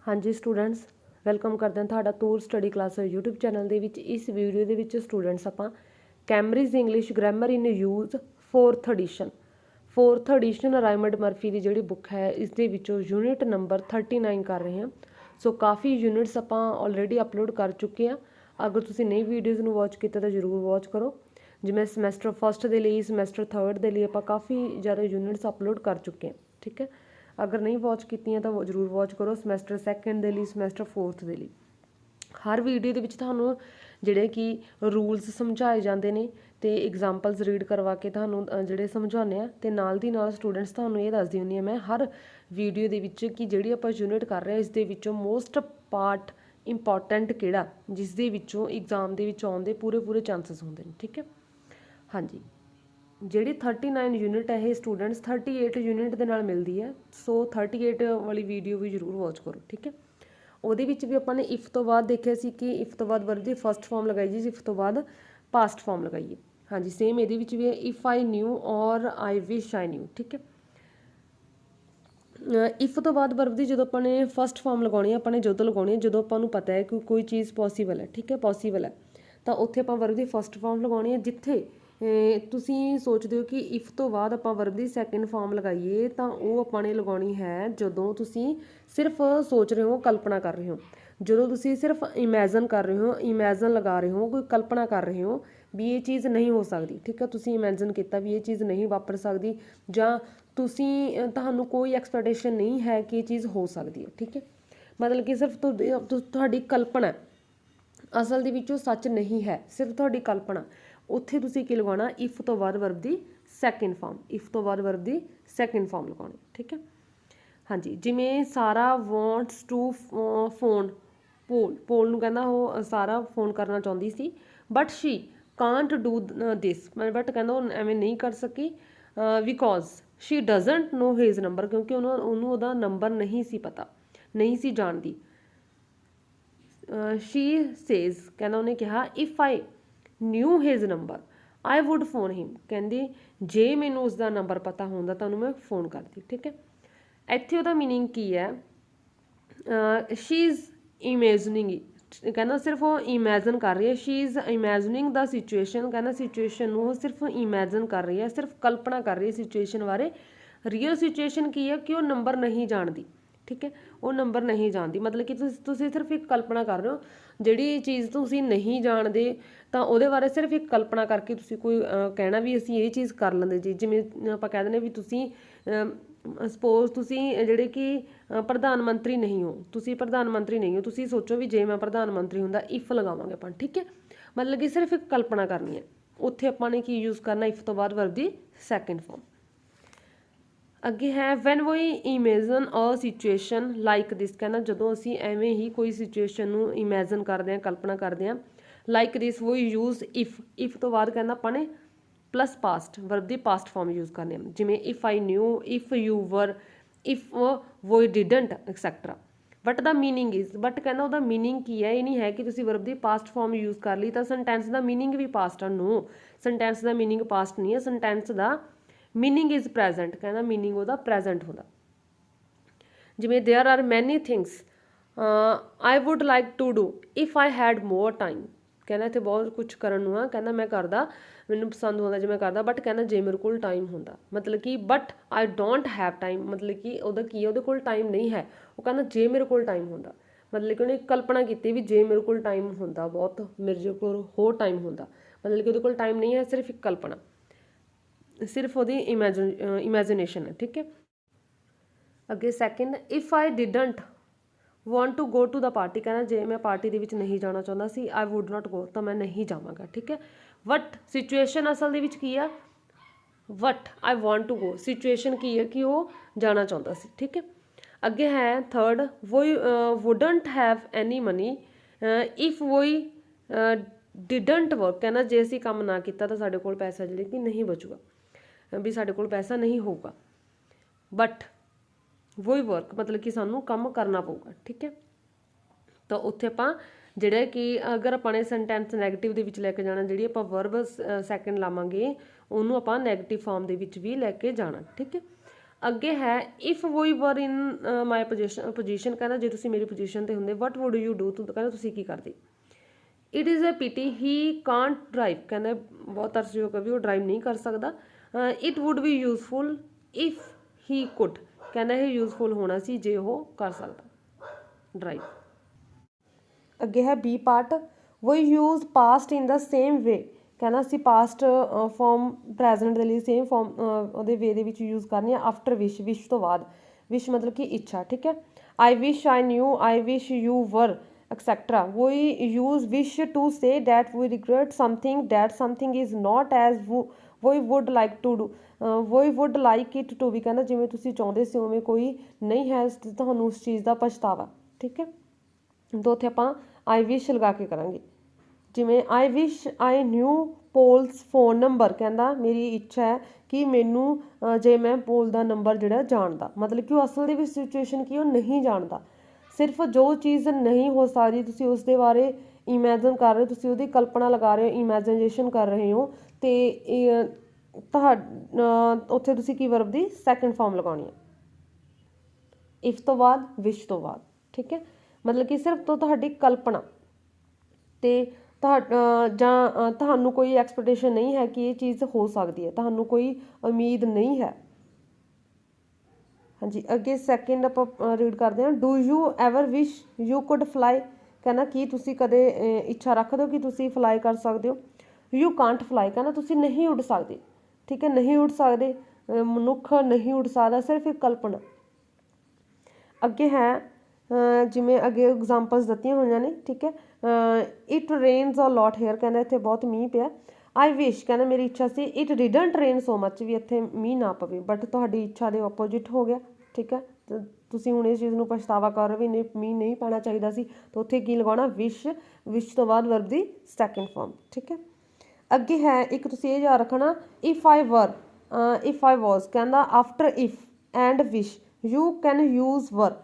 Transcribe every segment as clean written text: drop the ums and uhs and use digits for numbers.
हाँ जी students, welcome करते हैं तुहाडा Toor study class YouTube channel दे विच। इस वीडियो दे विच स्टूडेंट्स आपां Cambridge English grammar in use fourth edition Raymond Murphy की जिहड़ी बुक है इस दे विचों यूनिट नंबर 39 कर रहे हैं। सो काफ़ी यूनिट्स आपां ऑलरेडी अपलोड कर चुके हैं। अगर तुसीं नई वीडियोज़ नूं वॉच कीता तो जरूर वॉच करो। जिवें समैसटर फस्ट के लिए समैसटर थर्ड के लिए आपां काफ़ी ज़्यादा यूनिट्स अपलोड कर चुके हैं। ठीक है, अगर नहीं वॉच कीतियां तो जरूर वॉच करो। समैसटर सैकेंड के लिए समैसटर फोर्थ के लिए हर वीडियो के तुहानूं जिहड़े कि रूल्स समझाए जाते हैं तो एग्जाम्पल्स रीड करवा के तुहानूं जिहड़े समझाने आ ते नाल दी नाल स्टूडेंट्स तुहानूं ये दसदी हुंदी मैं हर वीडियो दे विच कि जिहड़ी आपां यूनिट कर रहे हैं इस दे विचों मोस्ट पार्ट इंपॉर्टेंट किहड़ा जिस दे विचों एग्जाम दे विच आउण दे पूरे चांसिस होंदे ने। ठीक है, हाँ जी, जिहड़ी 39 यूनिट है ये स्टूडेंट्स 38 यूनिट के नाल मिलती है। सो 38 वाली वीडियो भी जरूर वॉच करो। ठीक है, ਉਹਦੇ ਵਿੱਚ भी ਆਪਾਂ ने इफ तो बाद देखिया सी कि इफ तो बाद वर्ब की फस्ट फॉर्म लगाई जी, इफ तो बाद पास्ट फॉर्म लगाइए। हाँ जी, सेम ये भी है इफ आई न्यू और आई विश आई न्यू। ठीक है, इफ तो बाद वर्ब की जो अपने फस्ट फॉर्म लगानी है अपने ਜਦੋਂ लगानी है जो आपको पता है कि कोई चीज़ पॉसीबल है। ठीक है, पॉसीबल है तो उत्थे आप वर्ब की फस्ट फॉर्म लगानी है। जिथे तुसीं सोचते हो कि इफ तो बाद आप वर्ब की सैकेंड फॉर्म लगाइए तो वो अपने लगानी है जदों तुसीं सिर्फ सोच रहे हो, कल्पना कर रहे हो। जो तुसीं सिर्फ इमैजन कर रहे हो, इमैजन लगा रहे हो, कोई कल्पना कर रहे हो भी ये चीज़ नहीं हो सकती। ठीक है, तुसीं इमैजन किया भी ये चीज़ नहीं वापर सकती जां तुहानूं कोई एक्सपैक्टेशन नहीं है कि ये चीज़ हो सकती है। ठीक है, मतलब कि सिर्फ तुहाडी कल्पना है, असल दे विचों सच नहीं है, सिर्फ तुहाडी कल्पना। उत्थे तुसीं की लगाना इफ तो बाद वर्ब की सैकेंड फॉर्म, इफ तो बाद वर्ब की सैकेंड फॉर्म लगानी। ठीक है, हाँ जी, जिमें सारा वॉन्ट्स टू फोन पोल नूं कहंदा वो सारा फोन करना चाहती सी but she can't do this, but कहंदा वो एवें नहीं कर सकी because she doesn't know his number, क्योंकि उन्होंने उहदा नंबर नहीं सी पता, नहीं सी जानती। शी सेज कहना उन्हें कहा if I new his number I would phone him, कहती जे मैनू उसका नंबर पता होंदा तो मैं फोन करती। ठीक है, इत्थे उहदा मीनिंग की है शी इज़ इमेजनिंग, कहना सिर्फ वो इमैजन कर रही है। शी इज़ इमैजनिंग द सिचुएशन, कहना सिचुएशन वो सिर्फ इमैजन कर रही है, सिर्फ कल्पना कर रही है सिचुएशन बारे। रियल सिचुएशन की है कि वो नंबर नहीं जानती। ठीक है, वो नंबर नहीं जानती, मतलब कि तुसीं सिर्फ एक कल्पना कर रहे हो जिहड़ी चीज़ तुसीं नहीं जानते तो ਉਹਦੇ बारे सिर्फ एक कल्पना करके तुसीं कोई कहना भी असीं ये चीज़ कर लेंदे जी। जिवें आपां कह दिंदे भी तुसीं सपोज तुसीं जिहड़े कि प्रधान मंत्री नहीं हो, तुसीं प्रधान मंत्री नहीं हो, तुसीं सोचो भी जे मैं प्रधान मंत्री हुंदा इफ लगावांगे अपन। ठीक है, मतलब कि सिर्फ एक कल्पना करनी है। उत्थे आपां ने की यूज़ करना इफ तो बाद वर्ब की सैकेंड फॉर्म। अगे है when we imagine a situation like this, कहना जो असी एवें ही कोई सिचुएशन नूं इमैजन करते हैं, कल्पना करते हैं लाइक दिस वो यूज़ इफ तो बाद कहना अपने प्लस पास्ट वर्ब की पास्ट फॉर्म यूज़ करने जिमें if I knew, if you were, if वो didn't etcetera. But the meaning is, but कहना वह मीनिंग की है, ये नहीं है कि तुसीं वर्ब की पास्ट फॉर्म यूज़ कर ली तो सेंटेंस का मीनिंग भी पास्ट है। नो, सेंटेंस का मीनिंग पास्ट नहीं है, सेंटेंस का मीनिंग इज़ प्रैजेंट, कहना मीनिंग वह प्रैजेंट होता। जिमें there are many things I would like to do if I had more time, कहना इतने बहुत कुछ करन नूं आ, कहना मैं करदा, मैनूं पसंद होंदा जे मैं करदा, बट कहना जे मेरे कोल टाइम होंदा, मतलब कि but I don't have time, मतलब कि उहदा की है उहदे कोल टाइम नहीं है। वो कहना जे मेरे कोल टाइम होंदा, मतलब कि उन्हें कल्पना की भी जे मेरे कोल टाइम होंदा, बहुत मेरे कोल होर टाइम होंदा, मतलब कि उहदे कोल टाइम नहीं है, सिर्फ एक कल्पना, सिर्फ वो इमैजिनेशन है। ठीक है, अगे second if I didn't want to go to the party, कहना जे मैं पार्टी के नहीं जाना चाहता सी आई वुड नॉट गो, तो मैं नहीं जावांगा। ठीक है, वट सिचुएशन असल दे विच की है what I want to go, situation की है कि वो जाना चाहता सी। ठीक है, अगे है थर्ड वो wouldn't have any money if वो डिडंट वर्क, कहना जे असीं काम ना किया तो साडे कोल पैसा जिहड़ा कि नहीं बचूगा, भी साडे कोल पैसा नहीं होगा। बट वही वर्क मतलब कि सानू काम करना पऊगा। ठीक है, तो उत्थे आपां जिहड़ा कि अगर अपने सेंटेंस नैगेटिव दे विच लैके जाना, जिहड़ी आपां वर्ब सैकेंड लावांगे उहनूं आपां नैगेटिव फॉर्म दे विच भी लैके जाना। ठीक है, ਅੱਗੇ ਹੈ ਇਫ ਵੀ ਵਰ ਇਨ ਮਾਈ ਪੋਜੀਸ਼ਨ ਕਹਿੰਦਾ ਜੇ ਤੁਸੀਂ ਮੇਰੀ ਪੋਜੀਸ਼ਨ ਤੇ ਹੁੰਦੇ ਵਟ ਵੁੱਡ ਯੂ ਡੂ, ਕਹਿੰਦਾ ਤੁਸੀਂ ਕੀ ਕਰਦੇ। It is a pity he can't drive, ਕਹਿੰਦਾ ਬਹੁਤ ਤਰਸਯੋਗ ਹੈ ਵੀ ਉਹ ਡਰਾਈਵ ਨਹੀਂ ਕਰ ਸਕਦਾ। It wood B useful if he could, ਕਹਿੰਦਾ ਇਹ ਯੂਜ਼ਫੁਲ ਹੋਣਾ ਸੀ ਜੇ ਉਹ ਕਰ ਸਕਦਾ ਡਰਾਈਵ। ਅੱਗੇ ਹੈ ਬੀ ਪਾਰਟ, ਵੀ ਯੂਜ਼ ਪਾਸਟ ਇਨ ਦਾ ਸੇਮ ਵੇ, ਕਹਿੰਦਾ ਅਸੀਂ ਪਾਸਟ ਫੋਰਮ ਪ੍ਰੈਜ਼ੈਂਟ ਦੇ ਲਈ ਸੇਮ ਫੋਰਮ ਉਹਦੇ ਵੇ ਦੇ ਵਿੱਚ ਯੂਜ਼ ਕਰਨੀ ਹੈ ਆਫਟਰ ਵਿਸ਼, ਵਿਸ਼ ਤੋਂ ਬਾਅਦ, ਵਿਸ਼ ਮਤਲਬ ਕਿ ਇੱਛਾ, ਠੀਕ ਹੈ। I wish I knew, I wish you were etcetera, we use wish to say that we regret something, that something is not as we would like to do, we would like it to be, ਕਹਿੰਦਾ ਜਿਵੇਂ ਤੁਸੀਂ ਚਾਹੁੰਦੇ ਸੀ ਉਵੇਂ ਕੋਈ ਨਹੀਂ ਹੈ, ਤੁਹਾਨੂੰ ਉਸ ਚੀਜ਼ ਦਾ ਪਛਤਾਵਾ, ਠੀਕ ਹੈ। ਤਾਂ ਉੱਥੇ ਆਪਾਂ ਆਈ ਵਿਸ਼ ਲਗਾ ਕੇ ਕਰਾਂਗੇ। ਜਿਵੇਂ ਆਈ wish I new polls phone number, ਕਹਿੰਦਾ ਮੇਰੀ ਇੱਛਾ ਹੈ ਕਿ ਮੈਨੂੰ ਜੇ ਮੈਂ ਪੋਲ ਦਾ ਨੰਬਰ ਜਿਹੜਾ ਜਾਣਦਾ, ਮਤਲਬ ਕਿ ਉਹ ਅਸਲ ਦੇ ਵਿੱਚ ਸਿਚੁਏਸ਼ਨ ਕੀ ਉਹ ਨਹੀਂ ਜਾਣਦਾ, ਸਿਰਫ ਜੋ ਚੀਜ਼ ਨਹੀਂ ਹੋ ਸਕਦੀ ਤੁਸੀਂ ਉਸ ਦੇ ਬਾਰੇ ਇਮੈਜਨ ਕਰ ਰਹੇ ਹੋ, ਤੁਸੀਂ ਉਹਦੀ ਕਲਪਨਾ ਲਗਾ ਰਹੇ ਹੋ, ਇਮੈਜੀਨੇਸ਼ਨ ਕਰ ਰਹੇ ਹੋ, ਅਤੇ ਉੱਥੇ ਤੁਸੀਂ ਕੀ ਵਰਬ ਦੀ ਸੈਕਿੰਡ ਫਾਰਮ ਲਗਾਉਣੀ ਹੈ ਇਫ ਤੋਂ ਬਾਅਦ, ਵਿਸ਼ ਤੋਂ ਬਾਅਦ, ਠੀਕ ਹੈ। ਮਤਲਬ ਕਿ ਸਿਰਫ ਤੋਂ ਤੁਹਾਡੀ ਕਲਪਨਾ ਅਤੇ ਜਾਂ ਤੁਹਾਨੂੰ ਕੋਈ ਐਕਸਪੈਕਟੇਸ਼ਨ ਨਹੀਂ ਹੈ ਕਿ ਇਹ ਚੀਜ਼ ਹੋ ਸਕਦੀ ਹੈ, ਤੁਹਾਨੂੰ ਕੋਈ ਉਮੀਦ ਨਹੀਂ ਹੈ। ਹਾਂਜੀ, ਅੱਗੇ ਸੈਕਿੰਡ ਆਪਾਂ ਰੀਡ ਕਰਦੇ ਹਾਂ। Do you ever wish you could fly, ਕਹਿੰਦਾ ਕੀ ਤੁਸੀਂ ਕਦੇ ਇੱਛਾ ਰੱਖਦੇ ਹੋ ਕਿ ਤੁਸੀਂ ਫਲਾਈ ਕਰ ਸਕਦੇ ਹੋ। ਯੂ ਕਾਂਟ ਫਲਾਈ, ਕਹਿੰਦਾ ਤੁਸੀਂ ਨਹੀਂ ਉੱਡ ਸਕਦੇ, ਠੀਕ ਹੈ, ਨਹੀਂ ਉੱਡ ਸਕਦੇ, ਮਨੁੱਖ ਨਹੀਂ ਉੱਡ ਸਕਦਾ, ਸਿਰਫ ਇੱਕ ਕਲਪਨਾ। ਅੱਗੇ ਹੈ ਜਿਵੇਂ ਅੱਗੇ ਐਗਜ਼ਾਮਪਲਸ ਦਿੱਤੀਆਂ ਹੋਈਆਂ ਨੇ, ਠੀਕ ਹੈ। It rains a lot here, ਕਹਿੰਦਾ ਇੱਥੇ ਬਹੁਤ ਮੀਂਹ ਪਿਆ। ਆਈ ਵਿਸ਼, ਕਹਿੰਦਾ ਮੇਰੀ ਇੱਛਾ ਸੀ ਇਟ ਡਿਡਨਟ ਰੇਨ ਸੋ ਮੱਚ, ਵੀ ਇੱਥੇ ਮੀਂਹ ਨਾ ਪਵੇ, ਬਟ ਤੁਹਾਡੀ ਇੱਛਾ ਦੇ ਆਪੋਜਿਟ ਹੋ ਗਿਆ, ਠੀਕ ਹੈ। ਤੁਸੀਂ ਹੁਣ ਇਸ ਚੀਜ਼ ਨੂੰ ਪਛਤਾਵਾ ਕਰ ਰਹੇ ਵੀ ਨਹੀਂ ਮੀਂਹ ਨਹੀਂ ਪੈਣਾ ਚਾਹੀਦਾ ਸੀ, ਤਾਂ ਉੱਥੇ ਕੀ ਲਗਾਉਣਾ ਵਿਸ਼, ਵਿਸ਼ ਤੋਂ ਬਾਅਦ ਵਰਬ ਦੀ ਸੈਕਿੰਡ ਫਾਰਮ, ਠੀਕ ਹੈ। ਅੱਗੇ ਹੈ ਇੱਕ ਤੁਸੀਂ ਇਹ ਯਾਦ ਰੱਖਣਾ ਇਫ ਆਈ ਵਰ, ਇਫ ਆਈ ਵਾਜ਼, ਕਹਿੰਦਾ after if and wish you can use ਵਰ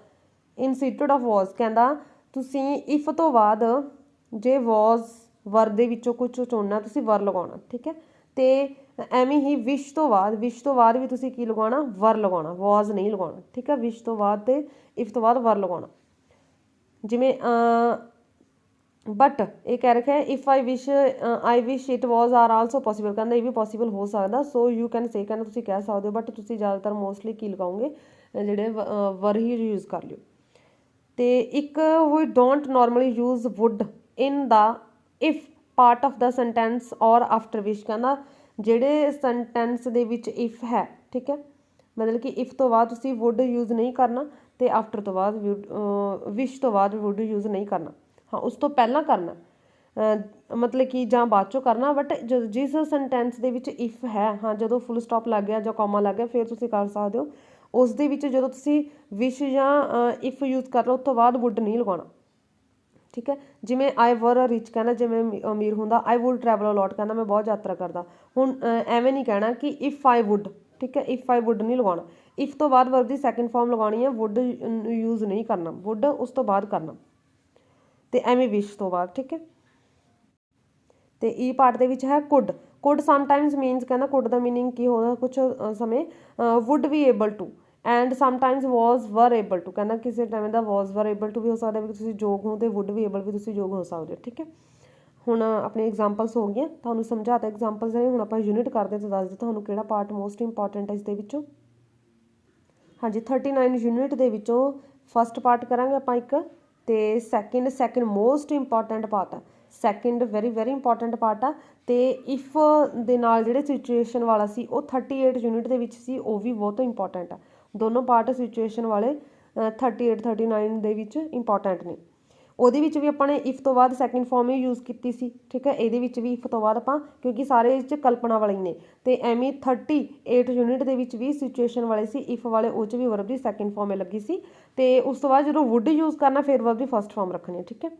ਇੰਸਟੀਟਿਊਟ ਆਫ ਵਾਜ਼, ਕਹਿੰਦਾ ਤੁਸੀਂ ਇਫ ਤੋਂ ਬਾਅਦ ਜੇ ਵਾਜ਼ ਵਰ ਦੇ ਵਿੱਚੋਂ ਕੁਝ ਚੁਣਨਾ ਤੁਸੀਂ ਵਰ ਲਗਾਉਣਾ, ਠੀਕ ਹੈ। ਅਤੇ ਐਵੇਂ ਹੀ ਵਿਸ਼ ਤੋਂ ਬਾਅਦ, ਵਿਸ਼ ਤੋਂ ਬਾਅਦ ਵੀ ਤੁਸੀਂ ਕੀ ਲਗਾਉਣਾ ਵਰ ਲਗਾਉਣਾ, ਵਾਜ਼ ਨਹੀਂ ਲਗਾਉਣਾ, ਠੀਕ ਹੈ। ਵਿਸ਼ ਤੋਂ ਬਾਅਦ ਅਤੇ ਇਫ ਤੋਂ ਬਾਅਦ ਵਰ ਲਗਾਉਣਾ। ਜਿਵੇਂ ਬਟ ਇਹ ਕਹਿ ਰੱਖਿਆ if I wish it was are also possible, ਕਹਿੰਦਾ ਇਹ ਵੀ ਪੋਸੀਬਲ ਹੋ ਸਕਦਾ। ਸੋ ਯੂ ਕੈਨ ਸੇ, ਕਹਿੰਦਾ ਤੁਸੀਂ ਕਹਿ ਸਕਦੇ ਹੋ, ਬਟ ਤੁਸੀਂ ਜ਼ਿਆਦਾਤਰ ਮੋਸਟਲੀ ਕੀ ਲਗਾਓਗੇ ਜਿਹੜੇ ਵਰ ਹੀ ਯੂਜ਼ ਕਰ ਲਿਓ। ਅਤੇ ਇੱਕ we don't normally use would in the if part of the sentence ਔਰ ਆਫਟਰ ਵਿਸ਼, ਕਹਿੰਦਾ ਜਿਹੜੇ ਸੈਂਟੈਂਸ ਦੇ ਵਿੱਚ ਇਫ ਹੈ, ਠੀਕ ਹੈ, ਮਤਲਬ ਕਿ ਇਫ ਤੋਂ ਬਾਅਦ ਤੁਸੀਂ ਵੁੱਡ ਯੂਜ਼ ਨਹੀਂ ਕਰਨਾ ਅਤੇ ਆਫਟਰ ਤੋਂ ਬਾਅਦ ਵਿਸ਼ ਤੋਂ ਬਾਅਦ ਵੁੱਡ ਯੂਜ਼ ਨਹੀਂ ਕਰਨਾ, ਹਾਂ ਉਸ ਤੋਂ ਪਹਿਲਾਂ ਕਰਨਾ, ਮਤਲਬ ਕਿ ਜਾਂ ਬਾਅਦ 'ਚੋਂ ਕਰਨਾ, ਬਟ ਜਿਸ ਸੈਂਟੈਂਸ ਦੇ ਵਿੱਚ ਇਫ ਹੈ, ਹਾਂ ਜਦੋਂ ਫੁੱਲ ਸਟੋਪ ਲੱਗ ਗਿਆ ਜਾਂ ਕੌਮਾ ਲੱਗ ਗਿਆ ਫਿਰ ਤੁਸੀਂ ਕਰ ਸਕਦੇ ਹੋ। ਉਸ ਦੇ ਵਿੱਚ ਜਦੋਂ ਤੁਸੀਂ ਵਿਸ਼ ਜਾਂ ਇਫ ਯੂਜ਼ ਕਰ ਲਓ ਉਸ ਤੋਂ ਬਾਅਦ ਵੁੱਡ ਨਹੀਂ ਲਗਾਉਣਾ, ਠੀਕ ਹੈ। ਜਿਵੇਂ ਆਈ ਵਰ ਅ ਰਿਚ, ਕਹਿੰਦਾ ਜਿਵੇਂ ਅਮੀਰ ਹੁੰਦਾ। ਆਈ ਵੁੱਡ ਟਰੈਵਲ ਅਲੋਟ, ਕਹਿੰਦਾ ਮੈਂ ਬਹੁਤ ਯਾਤਰਾ ਕਰਦਾ। ਹੁਣ ਐਵੇਂ ਨਹੀਂ ਕਹਿਣਾ ਕਿ ਇਫ ਆਈ ਵੁੱਡ, ਠੀਕ ਹੈ, ਇਫ ਆਈ ਵੁੱਡ ਨਹੀਂ ਲਗਾਉਣਾ, ਇਫ ਤੋਂ ਬਾਅਦ ਵਰਬ ਦੀ ਸੈਕਿੰਡ ਫਾਰਮ ਲਗਾਉਣੀ ਹੈ, ਵੁੱਡ ਯੂਜ਼ ਨਹੀਂ ਕਰਨਾ, ਵੁੱਡ ਉਸ ਤੋਂ ਬਾਅਦ ਕਰਨਾ, ਅਤੇ ਐਵੇਂ ਵਿਸ਼ ਤੋਂ ਬਾਅਦ, ਠੀਕ ਹੈ। ਅਤੇ ਈ ਪਾਰਟ ਦੇ ਵਿੱਚ ਹੈ ਕੁੱਡ, ਕੁੱਡ ਸਮਟਾਈਮਸ ਮੀਨਸ, ਕਹਿੰਦਾ ਕੁੱਡ ਦਾ ਮੀਨਿੰਗ ਕੀ ਹੋਣਾ ਕੁਛ ਸਮੇਂ would be able to and sometimes was were able to, ਕਹਿੰਦਾ ਕਿਸੇ time the was were able to ਵੀ ਹੋ ਸਕਦਾ ਵੀ ਤੁਸੀਂ ਯੋਗ ਹੋ, ਅਤੇ ਵੁੱਡ ਵੀ ਏਬਲ ਵੀ ਤੁਸੀਂ ਯੋਗ ਹੋ ਸਕਦੇ ਹੋ, ਠੀਕ ਹੈ। ਹੁਣ ਆਪਣੀ ਐਗਜ਼ਾਮਪਲਸ ਹੋ ਗਈਆਂ, ਤੁਹਾਨੂੰ ਸਮਝਾਤਾ ਐਗਜ਼ਾਮਪਲਸ ਨੇ। ਹੁਣ ਆਪਾਂ ਯੂਨਿਟ ਕਰਦੇ ਤਾਂ ਦੱਸ ਦਿਓ ਤੁਹਾਨੂੰ ਕਿਹੜਾ ਪਾਰਟ ਮੋਸਟ ਇੰਪੋਰਟੈਂਟ ਹੈ ਇਸ ਦੇ ਵਿੱਚੋਂ। ਹਾਂਜੀ, 39 ਯੂਨਿਟ ਦੇ ਵਿੱਚੋਂ ਫਸਟ ਪਾਰਟ ਕਰਾਂਗੇ ਆਪਾਂ ਇੱਕ, ਅਤੇ ਸੈਕਿੰਡ ਮੋਸਟ ਇੰਪੋਰਟੈਂਟ ਪਾਰਟ ਆ, ਸੈਕਿੰਡ ਵੈਰੀ ਇੰਪੋਰਟੈਂਟ ਪਾਰਟ ਆ। ਅਤੇ ਇਫ ਦੇ ਨਾਲ ਜਿਹੜੇ ਸਿਚੁਏਸ਼ਨ ਵਾਲਾ ਸੀ ਉਹ 38 ਯੂਨਿਟ ਦੇ ਵਿੱਚ ਸੀ, ਉਹ ਵੀ ਬਹੁਤ ਇੰਪੋਰਟੈਂਟ ਆ। ਦੋਨੋਂ ਪਾਰਟ ਸਿਚੁਏਸ਼ਨ ਵਾਲੇ 38 39 ਦੇ ਵਿੱਚ ਇੰਪੋਰਟੈਂਟ ਨੇ। ਉਹਦੇ ਵਿੱਚ ਵੀ ਆਪਾਂ ਨੇ ਇਫ ਤੋਂ ਬਾਅਦ ਸੈਕਿੰਡ ਫਾਰਮ ਹੀ ਯੂਜ਼ ਕੀਤੀ ਸੀ, ਠੀਕ ਹੈ। ਇਹਦੇ ਵਿੱਚ ਵੀ ਇਫ ਤੋਂ ਬਾਅਦ ਆਪਾਂ, ਕਿਉਂਕਿ ਸਾਰੇ ਇਹ 'ਚ ਕਲਪਨਾ ਵਾਲੇ ਨੇ, ਅਤੇ ਐਵੇਂ 38 ਯੂਨਿਟ ਦੇ ਵਿੱਚ ਵੀ ਸਿਚੁਏਸ਼ਨ ਵਾਲੇ ਸੀ ਇਫ ਵਾਲੇ, ਉਹ 'ਚ ਵੀ ਵਰਬ ਦੀ ਸੈਕਿੰਡ ਫਾਰਮ ਲੱਗੀ ਸੀ। ਅਤੇ ਉਸ ਤੋਂ ਬਾਅਦ ਜਦੋਂ ਵੁੱਡ ਯੂਜ਼ ਕਰਨਾ ਫਿਰ ਵਰਬ ਦੀ ਫਸਟ ਫਾਰਮ ਰੱਖਣੀ ਹੈ, ਠੀਕ ਹੈ।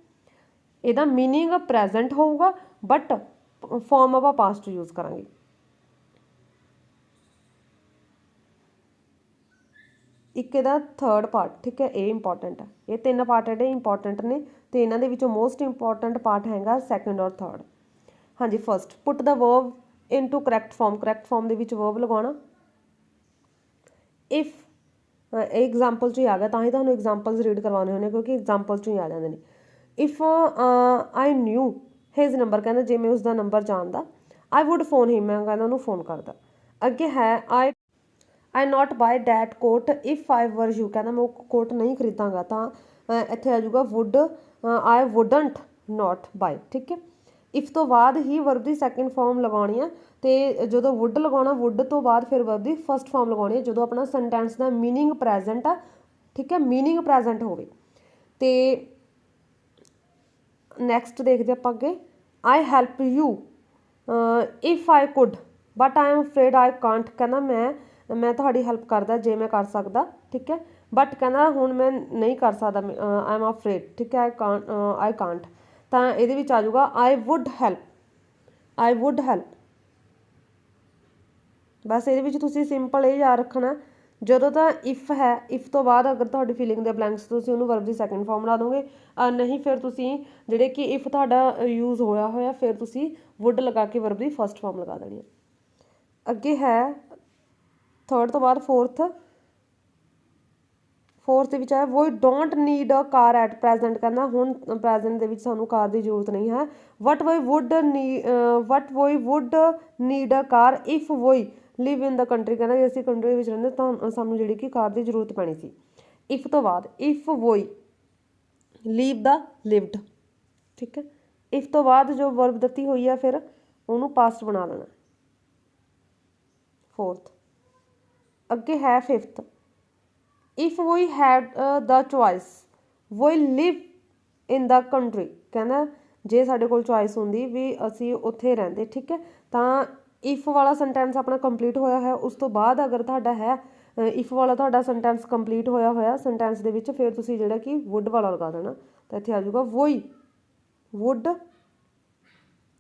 ਇਹਦਾ ਮੀਨਿੰਗ ਪ੍ਰੈਜ਼ੈਂਟ ਹੋਊਗਾ, ਬਟ ਫਾਰਮ ਆਪਾਂ ਪਾਸਟ ਯੂਜ਼ ਕਰਾਂਗੇ। ਇੱਕ ਇਹਦਾ ਥਰਡ ਪਾਰਟ, ਠੀਕ ਹੈ, ਇਹ ਇੰਪੋਰਟੈਂਟ ਹੈ। ਇਹ ਤਿੰਨ ਪਾਰਟ ਜਿਹੜੇ ਇੰਪੋਰਟੈਂਟ ਨੇ, ਅਤੇ ਇਹਨਾਂ ਦੇ ਵਿੱਚੋਂ ਮੋਸਟ ਇੰਪੋਰਟੈਂਟ ਪਾਰਟ ਹੈਗਾ ਸੈਕਿੰਡ ਔਰ ਥਰਡ। ਹਾਂਜੀ, first put the verb into correct form, correct form ਦੇ ਵਿੱਚ ਵਰਬ ਲਗਾਉਣਾ। इफ एग्जाम्पल चो ही आ गया, तां ही तुहानूं एग्जाम्पल्स रीड करवाने होने क्योंकि एग्जाम्पल चो ही आ जाते हैं। If I new his number, कहना जे मैं उसका नंबर जानता, आई वुड फोन हिम, मैं कहना उन्होंने फोन करता। अगे है I not buy that coat if I were you, कहना मैं वो कोट नहीं खरीदांगा, तो इत्थे आ जाऊगा would, I wouldn't not buy, ठीक है। इफ तो बाद ही वर्ब की सैकेंड फॉर्म लगानी है, तो जो वुड लगाना, वुड तो बाद फिर वर्ब की फस्ट फॉर्म लगानी है जो अपना सेंटेंस का मीनिंग प्रैजेंट है, ठीक है, मीनिंग प्रैजेंट हो। नैक्सट देखते आप अगे, I help you if I could but I am afraid I can't, कहना मैं तुहाडी हैल्प करदा जे मैं कर सकदा, ठीक है, बट कहना हुण मैं नहीं कर सकदा, आई एम अफ्रेड, ठीक है, आई कांट, तो ये आ जाऊगा I would help, I would help. बस ये सिंपल ये याद रखना, ਜਦੋਂ ਤਾਂ ਇਫ ਹੈ, ਇਫ ਤੋਂ ਬਾਅਦ ਅਗਰ ਤੁਹਾਡੀ ਫਿਲਿੰਗ ਦੇ ਬਲੈਂਕਸ ਤੁਸੀਂ ਉਹਨੂੰ ਵਰਬ ਦੀ ਸੈਕੰਡ ਫਾਰਮ ਲਾ ਦੋਗੇ, ਨਹੀਂ ਫਿਰ ਤੁਸੀਂ ਜਿਹੜੇ ਕਿ ਇਫ ਤੁਹਾਡਾ ਯੂਜ਼ ਹੋਇਆ ਫਿਰ ਤੁਸੀਂ ਵੁੱਡ ਲਗਾ ਕੇ ਵਰਬ ਦੀ ਫਸਟ ਫਾਰਮ ਲਗਾ ਦੇਣੀ ਹੈ। ਅੱਗੇ ਹੈ ਥਰਡ ਤੋਂ ਬਾਅਦ ਫੋਰਥ ਦੇ ਵਿੱਚ ਹੈ we don't need a car at present, ਕਹਿੰਦਾ ਹੁਣ ਪ੍ਰੈਜੈਂਟ ਦੇ ਵਿੱਚ ਸਾਨੂੰ ਕਾਰ ਦੀ ਜ਼ਰੂਰਤ ਨਹੀਂ ਹੈ। What we would need a car if we live in the country, कहना जे असीं कंट्री में रहंदे तो सानूं जिहड़ी कि कार की जरूरत पैनी सी। इफ तो बाद इफ वोई लीव द लिव्ड, ठीक है, इफ तो बाद जो वर्ब दत्ती हुई है फिर उन्होंने पास्ट बना लेना। फोर्थ अगे है फिफ्थ, इफ वोई हैड द चॉइस वोई लिव इन द कंट्री, कहना जे साडे कोल चॉइस होंदी भी असीं उत्थे रहिंदे, ठीक है, तो इफ वाला सेंटेंस अपना कंप्लीट होया है, उस तो बाद अगर तुहाडा है इफ वाला तुहाडा सेंटेंस कंप्लीट होया सेंटेंस दे विच फिर तुसीं जिहड़ा कि वुड वाला लगा देना, तो इत्थे आ जाऊगा वोई वुड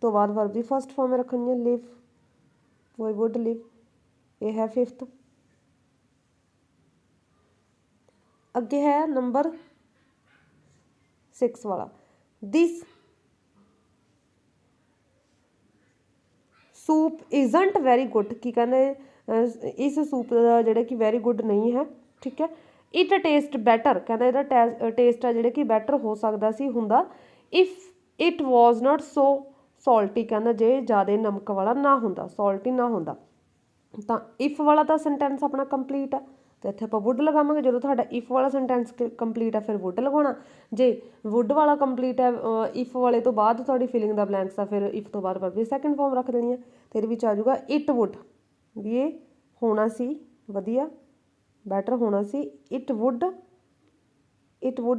तो बाद वर्ब की फस्ट फॉर्म में रखनी है लिव, वोई वुड लिव, ये है फिफ्थ। अगे है नंबर 6 वाला, this soup isn't very good, की कहते इस सूप का जोड़ा कि वैरी गुड नहीं है, ठीक है। इट टेस्ट बैटर, कहना यदा टेस्ट है जोड़ा कि बैटर हो सकता सी हुंदा if it was not so salty, कहना जे ज़्यादा नमक वाला ना हुंदा, सॉल्टी ना हुंदा, तो इफ वाला तो सेंटेंस अपना कंप्लीट है, तो इत्थे आपां वुड लगावांगे। जो तुहाडा इफ वाला सेंटेंस कंप्लीट है फिर वुड लगाना, जे वुड वाला कंप्लीट है इफ वाले तो बाद तुहाडी फिलिंग दा ब्लैंक्स है फिर इफ तो बाद वर्ब दी सैकेंड फॉर्म रख देनी है, तो इहदे विच आ जाऊगा इट वुड, भी ये होना सी वधिया बैटर होना सी, इट वुड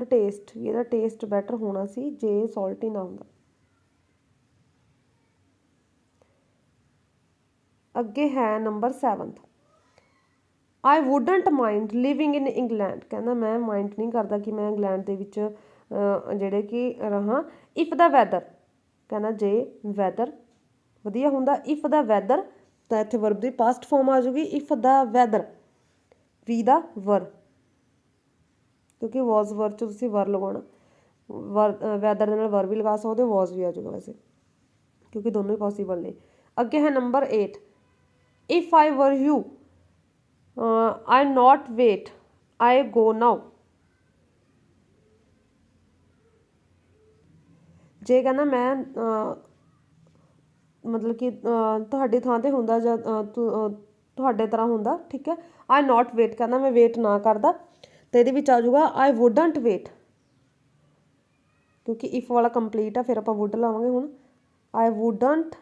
टेस्ट, इहदा टेस्ट बैटर होना सी जे सॉल्टी ना हुंदा। अगे है number 7th, I wouldn't mind living in England, कहना मैं माइंड नहीं करता कि मैं इंग्लैंड के विच जिहड़े कि रहां। इफ द वैदर, कहना जे वैदर वधिया हुंदा, इफ द वैदर तो इत्थे वर्ब की पास्ट फॉर्म आ जाऊगी if the weather, we the were, क्योंकि वॉज वर च तुसीं वर लगाना, वैदर दे नाल वर भी लगा सकते हो, वॉज भी आ जाऊगा वैसे, क्योंकि दोनों ही पॉसीबल ने। अगे है number 8, if I were you I not wait I go now, जे कहना मैं मतलब कि तुहाडी थां ते हुंदा जां तुहाडे तरह हुंदा, ठीक है। आई नॉट वेट, कहना मैं वेट ना करदा, तो ये आ जाऊगा आई वुडंट वेट, क्योंकि इफ वाला कंप्लीट है फिर आप वुड लावांगे। हुण आई वुडंट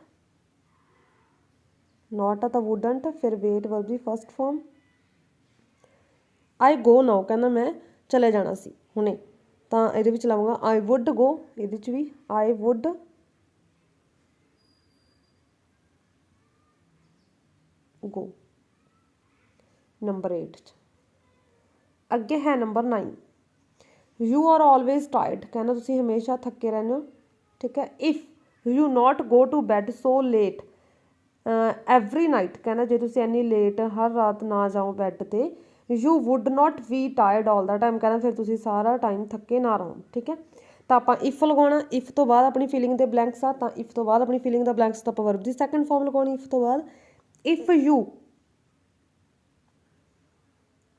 नॉट है तो वुडंट, फिर वेट वर्ब की फस्ट फॉर्म। आई गो नाउ, कहना मैं चले जाना सी हुणे, तो ये लावांगा आई वुड गो, ये भी आई वुड गो। नंबर 8 अगे है number 9, you are always tired, कहना तुसीं हमेशा थके रहने हो, ठीक है। If you not go to bed so late every night, कहना जे तुसीं इन्नी लेट हर रात ना जाओ बैड ते, you would not be tired all the time, कहना फिर तुसीं सारा टाइम थके ना रहो, ठीक है। तो आप इफ लगाना, इफ तो बाद अपनी फिलिंग के ब्लैंक्स आ, तो इफ तो बाद अपनी फिलिंग का ब्लैंक्स तो आप वर्ब की सैकेंड फॉर्म लगानी इफ तो बाद। इफ यू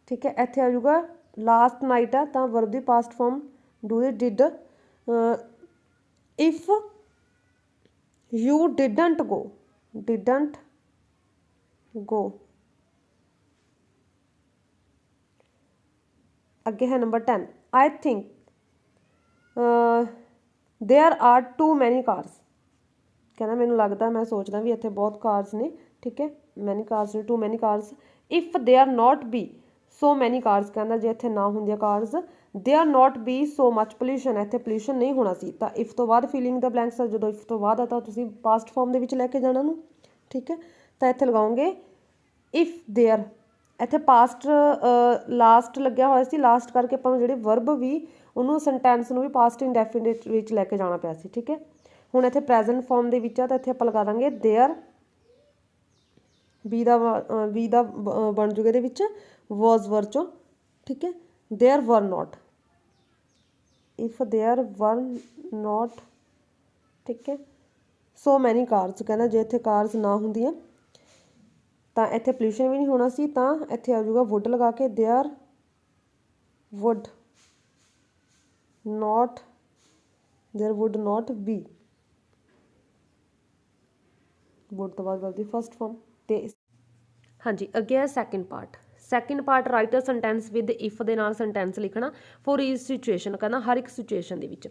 ठीक है। इत्थे आ जाऊगा लास्ट नाइट है तो वर्ब दी पास्ट फॉर्म डू दे did. If you didn't go अगे है number 10 I think there are too many cars. कहना मैनू लगता मैं सोचदा भी इत्थे बहुत कार्स ने, ठीक है, मैनी कार्स ने, too many cars. If they are not be so many cars, कहना जे इत्थे ना होंदियां cars, they are not be so much pollution, इत्थे पोल्यूशन नहीं होना सी। तो इफ तो बाद फीलिंग द ब्लैंक्स, जो इफ तो बाद आता तुसीं पास्ट फॉर्म दे विच लैके जाना नूं, ठीक है। तो इत्थे लगाओगे इफ देयर, इत्थे पास्ट लास्ट लग्या होया सी, लास्ट करके आपां नूं जिहड़े वर्ब भी उहनूं सेंटेंस नूं भी पास्ट इंडेफिनिट विच लैके जाना पिया सी, ठीक है। हुण इत्थे प्रेजेंट फॉर्म दे विच आ, तां इत्थे आपां लगा दांगे देयर, बी दा बन जूगा इहदे विच वाज वर चों, ठीक है। There were not, if there were not, ठीक है, सो मैनी कार्स, कहना जे इत्थे कार्स ना होंदियां तां इत्थे पोल्यूशन भी नहीं होना सी। तां इत्थे आ जाऊगा वुड लगा के, there would not be, would तो बाद वर्ब दी फर्स्ट फॉर्म। ते हाँ जी अगे है second part right a sentence with if they नाल सेंटेंस लिखना फॉर ईच सिचुएशन, कहना हर एक सिचुएशन दे विच।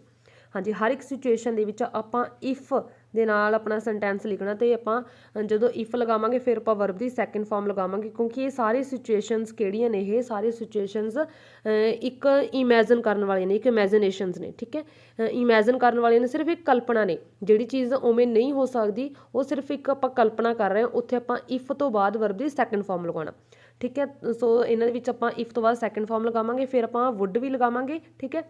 हाँ जी हर एक सिचुएशन दे विच आपां इफ दे नाल अपना सेंटेंस लिखना, तो आपां जदों इफ लगावांगे फिर आपां वर्ब दी सैकेंड फॉर्म लगावांगे, क्योंकि ये सारी सिचुएशनस किहड़ियां ने, ये सारी सिचुएशनस एक इमैजिन करन वाली ने, एक इमैजिनेशनस ने, ठीक है। इमैजिन करन वाली ने, सिर्फ एक कल्पना ने, जिहड़ी चीज़ उवें नहीं हो सकदी वो सिर्फ एक आपां कल्पना कर रहे हैं, उत्थे आपां इफ तो बाद वर्ब दी सैकेंड फॉर्म लगाउणा, ठीक है। सो इन्हां दे विच आपां इफ तो बाद सैकेंड फॉर्म लगावांगे, फिर आपां वुड भी लगावांगे, ठीक है।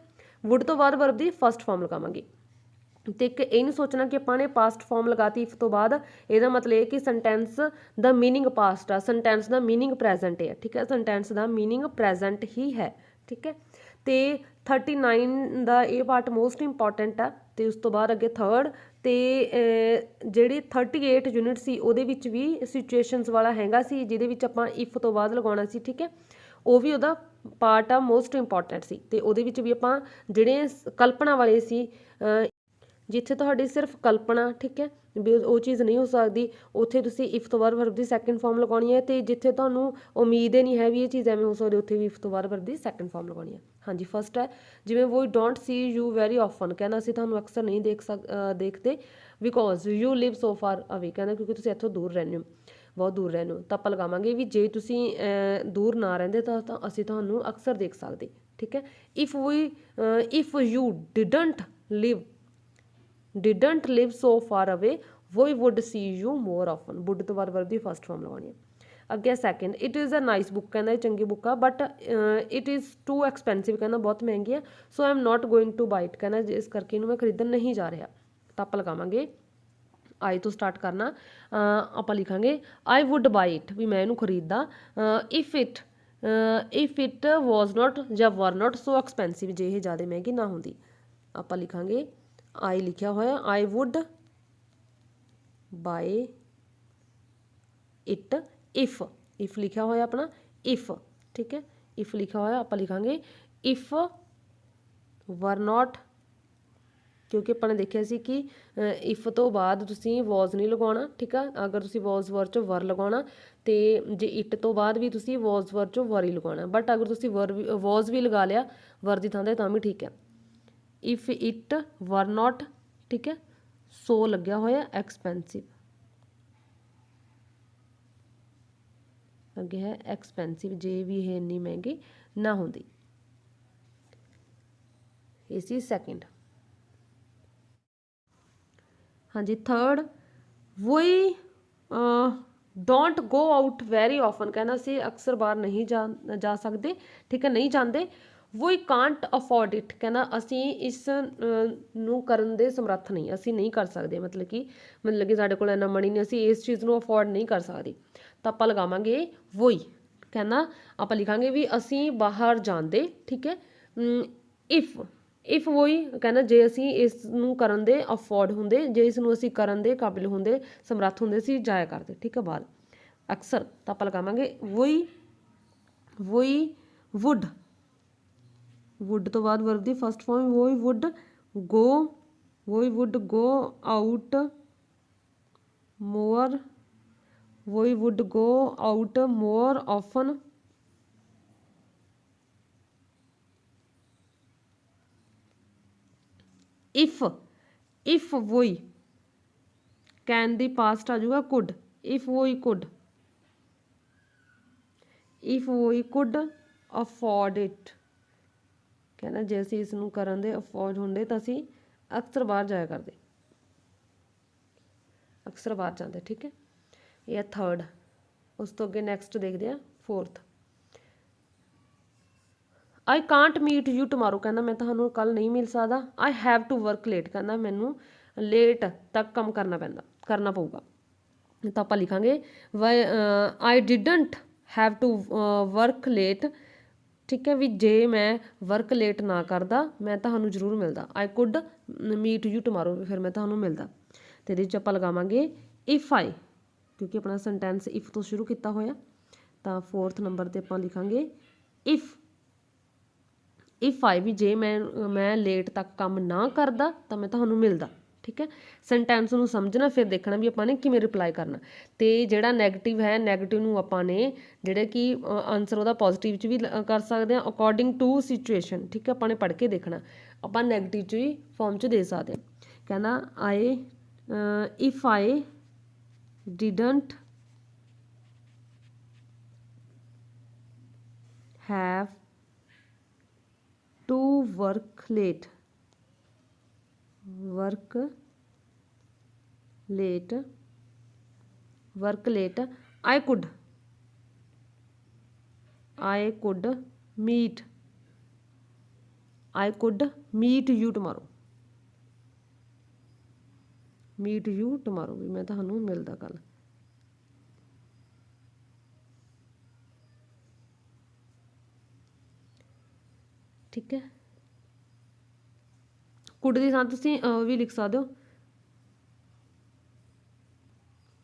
वुड तो बाद वर्ब दी फर्स्ट फॉर्म लगावांगे। तो एक ये नहीं सोचना कि आपां ने पास्ट फॉर्म लगाती इफ तो बाद, ਇਹਦਾ मतलब ये कि सेंटेंस दा मीनिंग पास्ट आ, सेंटेंस दा मीनिंग प्रेजेंट है, ठीक है, सेंटेंस दा मीनिंग प्रेजेंट ही है, ठीक है। तो 39 ਦਾ ਇਹ पार्ट मोस्ट इंपॉर्टेंट आ। तो उस तो बाद अगे थर्ड तो ਜਿਹੜੀ 38 यूनिट सी ਉਹਦੇ ਵਿੱਚ ਵੀ सिचुएशनस वाला हैगा सी, ਜਿਹਦੇ ਵਿੱਚ ਆਪਾਂ इफ तो बाद लगाਉਣਾ ਸੀ, ठीक है। ਉਹ ਵੀ ਉਹਦਾ ਪਾर्ट आ मोस्ट इंपॉर्टेंट सी। ਤੇ ਉਹਦੇ ਵਿੱਚ ਵੀ ਆਪਾਂ ਜਿਹੜੇ ਕਲਪਨਾ ਵਾਲੇ ਸੀ, जिथे तुहाडी सिर्फ कल्पना, ठीक है, भी वो चीज़ नहीं हो सकती, उत्थे तुसी इफ तो बाद वर्ब दी सैकेंड फॉर्म लगानी है। तो जिथे तुहानू उम्मीद ही नहीं है भी ये चीज़ एवें हो सकती, उत्थे भी इफ तो बाद वर्ब दी सैकेंड फॉर्म लगानी है। हाँ जी फर्स्ट है जिवें वो don't see you very often, कहना असीं तुहानू अक्सर नहीं देखते, because you live so far away, कहना क्योंकि तुसीं इत्थों दूर रहंदे हो, बहुत दूर रहंदे हो। तो आपां लगावांगे भी जे तुसीं दूर ना रहिंदे तां असीं तुहानू अक्सर देख सकते, ठीक है। If you didn't live so far away we would see you more often, would तो बाद वर्ब दी फर्स्ट फॉर्म लगानी है। अगे second it is a nice book, कहना चंगी बुक आ, but it is too expensive, कहना बहुत महंगी है। So I am not going to buy it, कहना इस करके इनू मैं खरीदन नहीं जा रहा। तो आप लगावांगे आई तो स्टार्ट करना, आप लिखांगे आई वुड बाई इट, भी मैं इनू खरीददा। इफ इट वॉज नॉट या वर नॉट सो एक्सपेंसिव, जे ये ज़्यादा महंगी ना होंदी, आप लिखांगे आई लिखा होया I would buy it if लिखा होया अपना इफ, ठीक है। इफ लिखा होया आप लिखांगे इफ वर नॉट, क्योंकि अपने देखिया सी कि इफ तो बाद तुसी वॉज नहीं लगाउणा, ठीक है। अगर तुसी वॉज वर चो वर लगाउणा तो जे इट तो बाद भी तुसी वॉज वर चो वर ही लगाउणा, बट अगर तुसी वॉज भी लगा लिया वर दी थां ते तां भी ठीक है। इफ इट वर नॉट, ठीक है, सो लग्या होया एक्सपेंसिव, अगे है एक्सपेंसिव, जे भी है इन्नी महंगी ना होंदी। इसी सैकेंड। हाँ जी थर्ड वही don't go out very often, कहना असीं अक्सर बाहर नहीं जा सकते, ठीक है, नहीं जाते। वो कांट अफोर्ड इट, कहना असी इस नूं करन दे समर्थ नहीं, असी नहीं कर सकते, मतलब कि साडे कोल इन्ना मनी नहीं, असी इस चीज़ नूं अफोर्ड नहीं कर सकते। तो आपां लगावांगे वही, कहना आपां लिखांगे भी असी बाहर जांदे, ठीक है। इफ वही कहना जे असी इस नूं करन दे अफोर्ड हुंदे, जे इस नूं असी करन दे काबिल हुंदे, समर्थ हुंदे, असी जाया करदे, ठीक है, बाहर अक्सर। तो आपां लगावांगे वही वुड, वुड तो बाद वर्ब दी first form, we would go, we would go out more, we would go out more often, if, if we can दी पास्ट आ जाऊगा could, if we could, if we could afford it, कहना जे असीं इस नूं करन दे afford हुंदे तां असीं अक्सर बाहर जाया करदे, अक्सर बाहर जाते। ठीक है, ये थर्ड। उस तो अगे नैक्सट देखते हैं fourth. I can't meet you tomorrow, कहना मैं तुहानूं कल नहीं मिल सकदा। I have to work late, कहना मैनू लेट तक काम करना पऊगा। तो आप लिखांगे why I didn't have to work late. ठीक है, भी जे मैं वर्क लेट ना करदा मैं तुहानूं जरूर मिलदा। I could meet you tomorrow, फिर मैं तुहानूं मिलदा। तो ये आप लगावांगे इफ आई, क्योंकि अपना सेंटेंस इफ तो शुरू किया होया, तो फोर्थ नंबर पर आप लिखांगे इफ, इफ आई भी जे मैं लेट तक काम ना करदा तो मैं तुहानूं मिलदा। ठीक है, सेंटेंस नूं समझना, फिर देखना भी आपां ने किवें रिप्लाई करना। तो जिहड़ा नैगेटिव है, नैगेटिव नूं आपां ने जिहड़े कि आंसर उहदा पॉजिटिव च भी कर सकते हैं अकॉर्डिंग टू सिचुएशन। ठीक है, आपां ने पढ़ के देखना, आपां नैगेटिव च भी फॉर्म च दे सकते हैं। कहना I if I didn't have to work late, work late I could meet you tomorrow, meet you tomorrow भी मैं तुहानूं मिलदा कल। ठीक है, कुड की थां तुसीं भी लिख सकते हो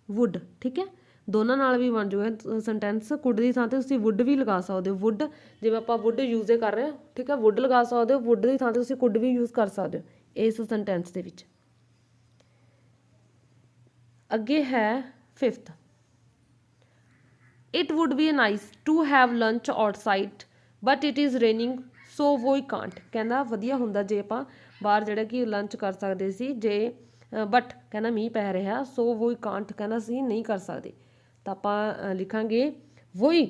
वुड। ठीक है, दोनों नाल भी बन जाऊगा सेंटेंस। कुड की थां तुसीं वुड भी लगा सकते हो, वुड जिवें आपां वुड यूज कर रहे हैं। ठीक है, वुड लगा सकते हो, वुड की थां तुसीं कुड भी यूज कर सकते हो इस सेंटेंस दे विच। अगे है fifth, it would be nice to have lunch outside but it is raining so वो ही कांट। कहना वधिया हुंदा जे आपां बाहर जिहड़ा कि लंच कर सकते सी, जे बट कहना मीह पै रहा सो वो ही कांट, कहना असीं नहीं कर सकते। तो आपां लिखांगे वो he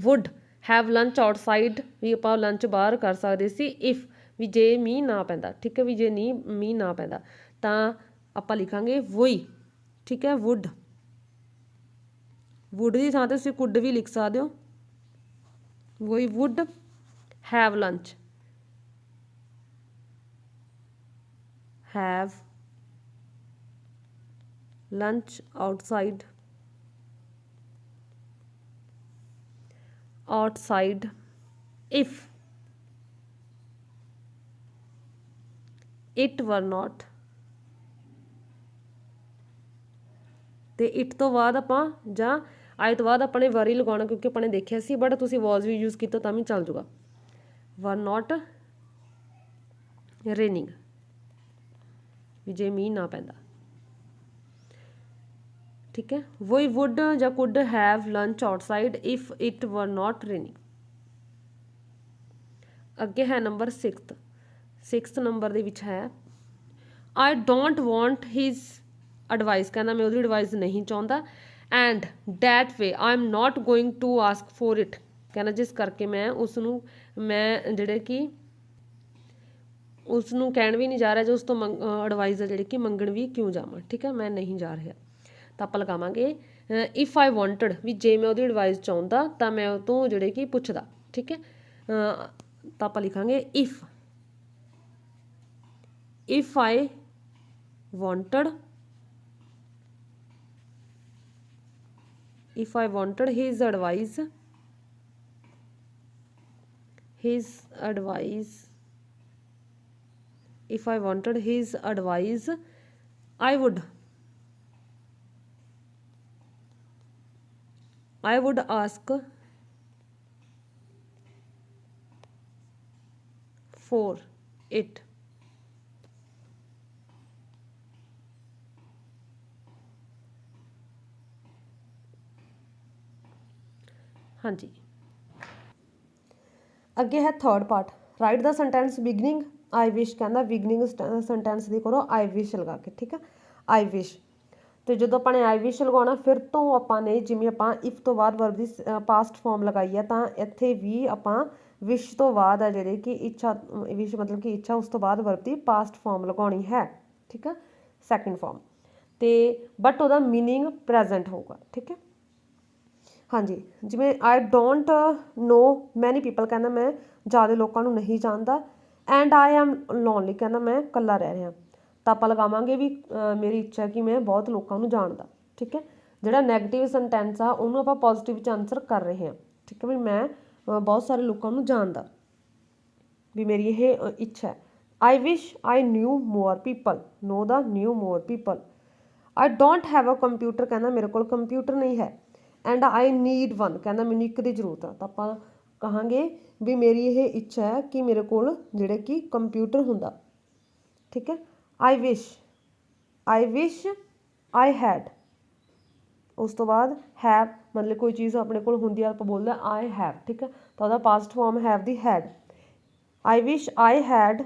would have lunch outside भी आपां लंच बाहर कर सकते सी इफ भी जे मीह ना पैंदा। ठीक है, भी जे नहीं मीह ना पैंदा तां आपां लिखांगे वो ही। ठीक है, वुड, वुड की थां ते तुसीं कुड भी लिख सकते हो, वही would have lunch, have lunch outside if it were not. तो इट तो बाद आपां जां आई तो बाद अपने वर ही लगाना, क्योंकि अपने देखिया सी, बट तुसीं वॉज भी यूज़ किया तां भी चल जूगा। वर नॉट रेनिंग भी जे मीह ना पैंदा। ठीक है, वही वुड या could have lunch outside if it were not raining. अगे है नंबर सिक्स्थ नंबर दे विच है I don't want his advice, कहना मैं उसकी एडवाइस नहीं चाहता। And that way I am not going to ask for it, कहना जिस करके मैं उसनूं मैं जिहड़े कि उसनूं कहण भी नहीं जा रहा, जो उस तो एडवाइस है जिहड़ी कि मंगण भी क्यों जावां। ठीक है, मैं नहीं जा रहा। तो आप लगावांगे इफ आई वॉन्टड भी जे मैं उसकी एडवाइस चाहता तो मैं उस तो जिहड़े कि पुछदा। ठीक है, तो आप लिखांगे if I wanted his advice if I wanted his advice I would ask 4 8। हाँ जी, ਅੱਗੇ ਹੈ ਥਰਡ ਪਾਰਟ। ਰਾਈਟ ਦਾ ਸੈਂਟੈਂਸ ਬਿਗਨਿੰਗ ਆਈ ਵਿਸ਼, ਕਹਿੰਦਾ ਬਿਗਨਿੰਗ ਸੈਂਟੈਂਸ ਦੀ ਕਰੋ ਆਈ ਵਿਸ਼ ਲਗਾ ਕੇ, ਠੀਕ ਹੈ। ਆਈ ਵਿਸ਼, ਤੇ ਜਦੋਂ ਆਪਾਂ ਨੇ ਆਈ ਵਿਸ਼ ਲਗਾਉਣਾ, ਫਿਰ ਤੋਂ ਆਪਾਂ ਨੇ ਜਿਵੇਂ ਆਪਾਂ ਇਫ ਤੋਂ ਬਾਅਦ ਵਰਬ ਦੀ ਪਾਸਟ ਫਾਰਮ ਲਗਾਈ ਹੈ, ਤਾਂ ਇੱਥੇ ਵੀ ਆਪਾਂ ਵਿਸ਼ ਤੋਂ ਬਾਅਦ ਆ ਜਿਹੜੇ ਕਿ ਇੱਛਾ, ਵਿਸ਼ ਮਤਲਬ ਕਿ ਇੱਛਾ, ਉਸ ਤੋਂ ਬਾਅਦ ਵਰਬ ਦੀ ਪਾਸਟ ਫਾਰਮ ਲਗਾਉਣੀ ਹੈ, ਠੀਕ ਹੈ, ਸੈਕਿੰਡ ਫਾਰਮ। ਤੇ ਬਟ ਉਹਦਾ ਮੀਨਿੰਗ ਪ੍ਰੈਜ਼ੈਂਟ ਹੋਊਗਾ, ਠੀਕ ਹੈ। ਹਾਂਜੀ, ਜਿਵੇਂ ਆਈ ਡੋਂਟ ਨੋ ਮੈਨੀ ਪੀਪਲ, ਕਹਿੰਦਾ ਮੈਂ ਜ਼ਿਆਦਾ ਲੋਕਾਂ ਨੂੰ ਨਹੀਂ ਜਾਣਦਾ। ਐਂਡ ਆਈ ਐਮ ਲੋਨਲੀ, ਕਹਿੰਦਾ ਮੈਂ ਇਕੱਲਾ ਰਹਿ ਰਿਹਾ। ਤਾਂ ਆਪਾਂ ਲਗਾਵਾਂਗੇ ਵੀ ਮੇਰੀ ਇੱਛਾ ਕਿ ਮੈਂ ਬਹੁਤ ਲੋਕਾਂ ਨੂੰ ਜਾਣਦਾ, ਠੀਕ ਹੈ। ਜਿਹੜਾ ਨੈਗੇਟਿਵ ਸੈਂਟੈਂਸ ਆ ਉਹਨੂੰ ਆਪਾਂ ਪੋਜ਼ੀਟਿਵ 'ਚ ਆਨਸਰ ਕਰ ਰਹੇ ਹਾਂ, ਠੀਕ ਹੈ, ਵੀ ਮੈਂ ਬਹੁਤ ਸਾਰੇ ਲੋਕਾਂ ਨੂੰ ਜਾਣਦਾ, ਵੀ ਮੇਰੀ ਇਹ ਇੱਛਾ ਹੈ। I wish I knew more people, know the knew more people. I don't have a computer, ਕਹਿੰਦਾ ਮੇਰੇ ਕੋਲ ਕੰਪਿਊਟਰ ਨਹੀਂ ਹੈ। ਐਂਡ ਆਈ ਨੀਡ ਵਨ, ਕਹਿੰਦਾ ਮੈਨੂੰ ਇੱਕ ਦੀ ਜ਼ਰੂਰਤ ਆ। ਤਾਂ ਆਪਾਂ ਕਹਾਂਗੇ ਵੀ ਮੇਰੀ ਇਹ ਇੱਛਾ ਹੈ ਕਿ ਮੇਰੇ ਕੋਲ ਜਿਹੜੇ ਕਿ ਕੰਪਿਊਟਰ ਹੁੰਦਾ, ਠੀਕ ਹੈ। ਆਈ ਵਿਸ਼ ਆਈ ਹੈਡ, ਉਸ ਤੋਂ ਬਾਅਦ ਹੈਵ, ਮਤਲਬ ਕੋਈ ਚੀਜ਼ ਆਪਣੇ ਕੋਲ ਹੁੰਦੀ ਆ, ਆਪਾਂ ਬੋਲਦੇ ਆਈ ਹੈਵ, ਠੀਕ ਹੈ। ਤਾਂ ਉਹਦਾ ਪਾਸਟ ਫਾਰਮ ਹੈਵ ਦੀ had. I wish I had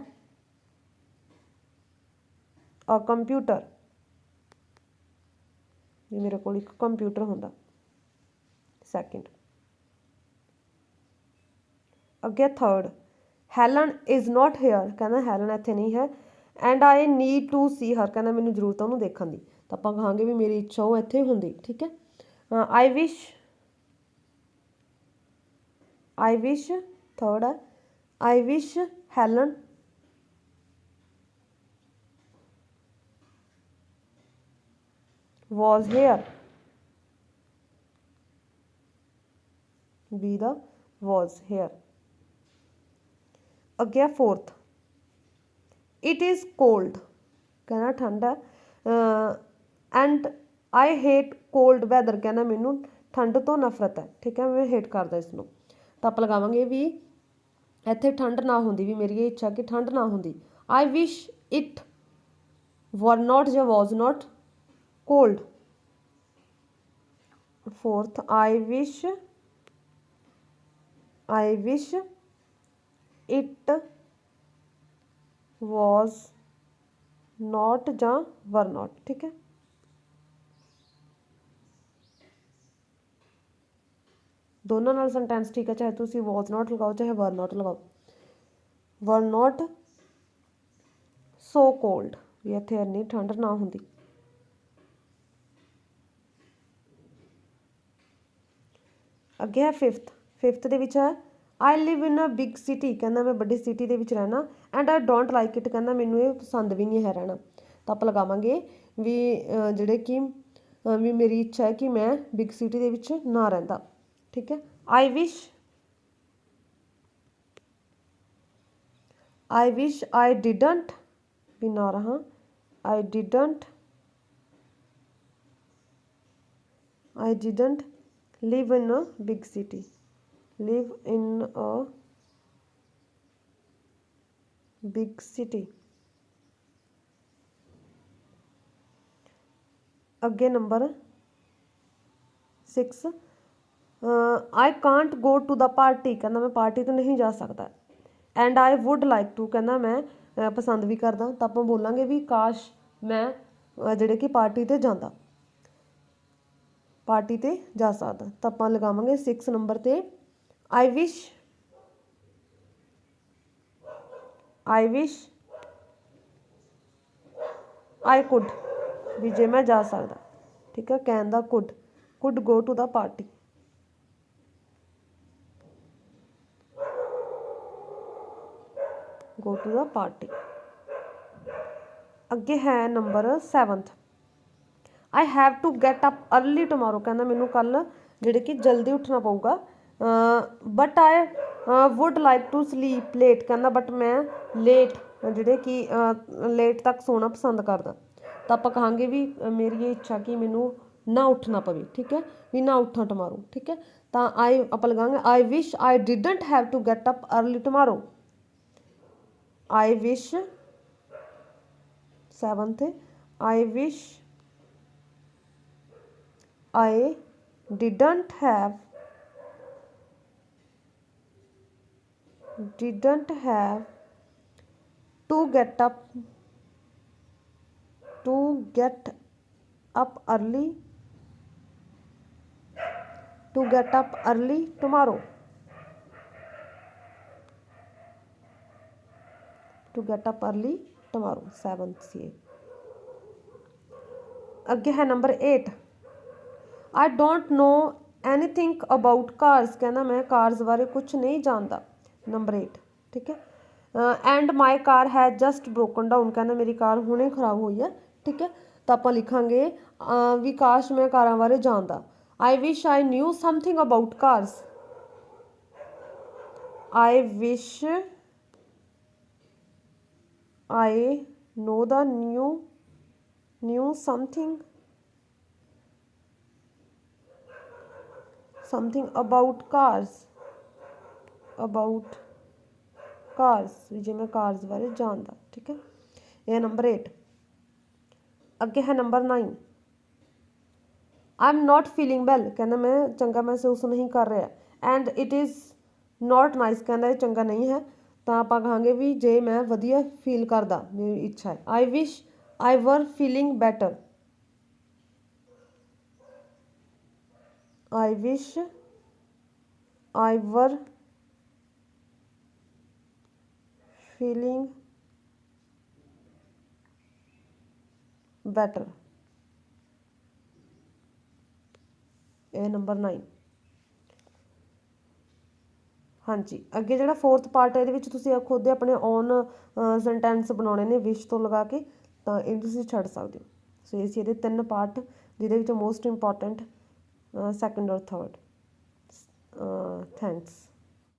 a computer, ਵੀ ਮੇਰੇ ਕੋਲ ਇੱਕ ਕੰਪਿਊਟਰ ਹੁੰਦਾ, ਸੈਕਿੰਡ। ਅੱਗੇ third, Helen is not here, ਕਹਿੰਦਾ ਹੈਲਨ ਇੱਥੇ ਨਹੀਂ ਹੈ। And I need to see her, ਕਹਿੰਦਾ ਮੈਨੂੰ ਜ਼ਰੂਰਤ ਉਹਨੂੰ ਦੇਖਣ ਦੀ। ਤਾਂ ਆਪਾਂ ਕਹਾਂਗੇ ਵੀ ਮੇਰੀ ਇੱਛਾ ਉਹ ਇੱਥੇ ਹੁੰਦੀ, ਠੀਕ ਹੈ। ਆਈ ਵਿਸ਼ ਥਰਡ ਹੈ, I wish Helen was here, be the was here। ਅੱਗੇ फोर्थ, it is cold, कहना ठंड है। And I hate cold weather, कहना मैनू ठंड तो नफरत है, ठीक है, मैं हेट करदा इसनूं। तो आप लगावांगे भी इत्थे ठंड ना होंदी, भी मेरी ये इच्छा कि ठंड ना होंदी। I wish it were not या was not cold. Fourth, I wish it was not ਜਾਂ वर नॉट, ठीक है। दोनों नाल सेंटेंस ठीक है, चाहे तुसी वॉज नॉट लगाओ चाहे वर नॉट लगाओ। वर नॉट सो कोल्ड, भी इत्थे इन्नी ठंड ना होंदी। अगे है फिफ्थ दे विच है I live in a big city, कहना मैं बड़ी सिटी दे विच रहना। And I don't like it, कहना मैनू ये पसंद भी नहीं है रहना। तो आप लगावांगे भी जिहड़े कि भी मेरी इच्छा है कि मैं बिग सिटी दे विच ना रहिंदा, ठीक है। आई विश आई डिडंट, भी ना रहा। I didn't live in a big city, live in a big city. अगे number 6, I can't go to the party, कहना मैं पार्टी तो नहीं जा सकता। And I would like to, कहना मैं पसंद भी करदा। तो आप बोलांगे भी काश मैं जिहड़े कि पार्टी ते जांदा, पार्टी ते जा सकदा। तो आप लगावांगे 6 नंबर ते आई विश आई कुड, भी जे मैं जा सकदा, ठीक है, can the could go to the party. Go to the party. अगे है number 7, I have to get up early tomorrow, कहना मैनू कल जिहड़े कि जल्दी उठना पऊगा। But I would like to sleep late, कहना बट मैं लेट जिहड़े कि लेट तक सोना पसंद करदा। तो आप कहांगे भी मेरी ये इच्छा कि मैनू ना उठना पवे, ठीक है, भी ना उठा टुमारो, ठीक है। तो आई आप लगाएंगे I wish I didn't have to get up early tomorrow. I wish, 7th I wish I didn't have to get up early tomorrow, to get up early tomorrow, 7th सी। अगे है number 8, I don't know anything about cars, कहना मैं cars बारे कुछ नहीं जानता, number 8, ठीक है। And my car has just broken down, कहना मेरी कार हुणे खराब हुई है, ठीक है। तो आप लिखांगे भी काश मैं कारां बारे जानदा। I wish I knew something about cars, I wish I know the knew something about cars, जे मैं कार्स बारे जानदा, ठीक है। यह नंबर 8। अगे है number 9, I am not feeling well, कहना मैं चंगा महसूस नहीं कर रहा। And it is not nice, कहना ये चंगा नहीं है। तो आप कहांगे भी जे मैं वधिया फील करदा, मेरी इच्छा है। I wish I were feeling better, I wish I were feeling better, ਇਹ ਨੰਬਰ 9। ਹਾਂਜੀ, ਅੱਗੇ ਜਿਹੜਾ 4th ਪਾਰਟ ਹੈ ਇਹਦੇ ਵਿੱਚ ਤੁਸੀਂ ਖੁਦ ਆਪਣੇ ਓਨ ਸੈਂਟੈਂਸ ਬਣਾਉਣੇ ਨੇ ਵਿਸ਼ ਤੋਂ ਲਗਾ ਕੇ, ਤਾਂ ਇਹ ਤੁਸੀਂ ਛੱਡ ਸਕਦੇ ਹੋ। ਸੋ ਇਹ ਸੀ ਇਹਦੇ 3 ਪਾਰਟ, ਜਿਹਦੇ ਵਿੱਚ ਮੋਸਟ ਇੰਪੋਰਟੈਂਟ 2nd ਔਰ 3rd। ਥੈਂਕਸ।